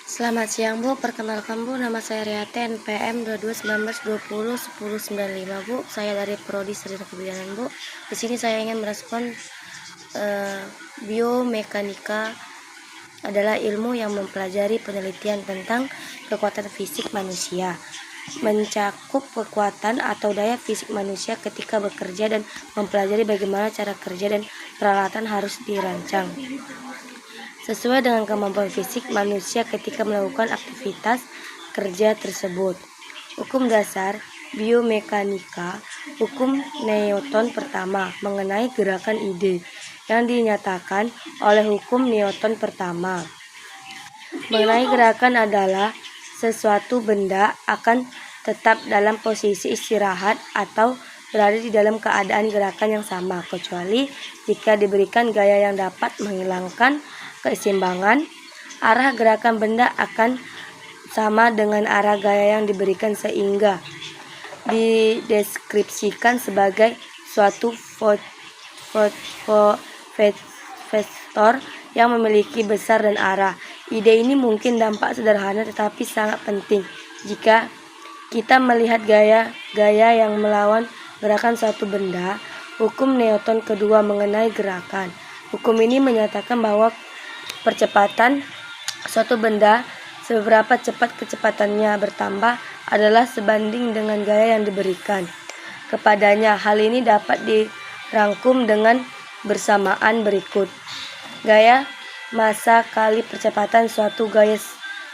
Selamat siang Bu, perkenalkan Bu, nama saya Riate, NPM 2219201095 Bu. Saya dari Prodi Sarjana Kebidanan Bu. Di sini saya ingin merespon biomekanika adalah ilmu yang mempelajari penelitian tentang kekuatan fisik manusia, mencakup kekuatan atau daya fisik manusia ketika bekerja dan mempelajari bagaimana cara kerja dan peralatan harus dirancang sesuai dengan kemampuan fisik manusia ketika melakukan aktivitas kerja tersebut. Hukum dasar biomekanika, hukum Newton pertama mengenai gerakan ide yang dinyatakan oleh hukum Newton pertama. Mengenai gerakan adalah sesuatu benda akan tetap dalam posisi istirahat atau berada di dalam keadaan gerakan yang sama, kecuali jika diberikan gaya yang dapat menghilangkan keseimbangan. Arah gerakan benda akan sama dengan arah gaya yang diberikan sehingga dideskripsikan sebagai suatu vektor yang memiliki besar dan arah. Ide ini mungkin dampak sederhana tetapi sangat penting jika kita melihat gaya-gaya yang melawan gerakan suatu benda. Hukum Newton kedua mengenai gerakan. Hukum ini menyatakan bahwa percepatan suatu benda, seberapa cepat kecepatannya bertambah, adalah sebanding dengan gaya yang diberikan kepadanya. Hal ini dapat dirangkum dengan bersamaan berikut. Gaya massa kali percepatan suatu gaya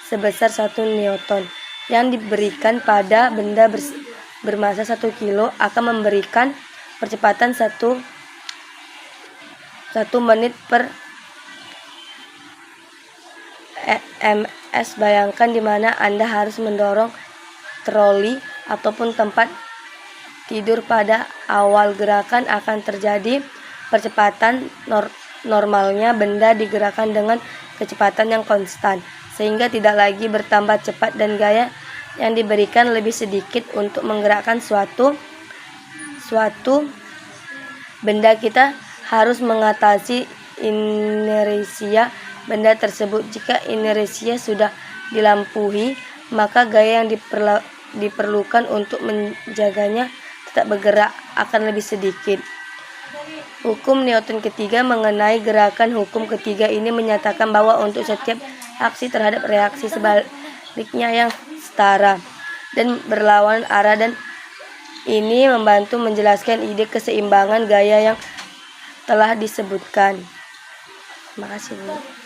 sebesar 1 Newton yang diberikan pada benda bermassa 1 kilo akan memberikan percepatan 1 menit per ms. Bayangkan di mana Anda harus mendorong troli ataupun tempat tidur. Pada awal gerakan akan terjadi percepatan normalnya benda digerakkan dengan kecepatan yang konstan sehingga tidak lagi bertambah cepat, dan gaya yang diberikan lebih sedikit untuk menggerakkan suatu benda. Kita harus mengatasi inersia benda tersebut. Jika inersia sudah dilampaui, maka gaya yang diperlukan untuk menjaganya tetap bergerak akan lebih sedikit. Hukum Newton ketiga mengenai gerakan. Hukum ketiga ini menyatakan bahwa untuk setiap aksi terhadap reaksi sebaliknya yang setara dan berlawanan arah, dan ini membantu menjelaskan ide keseimbangan gaya yang telah disebutkan. Terima kasih Bu.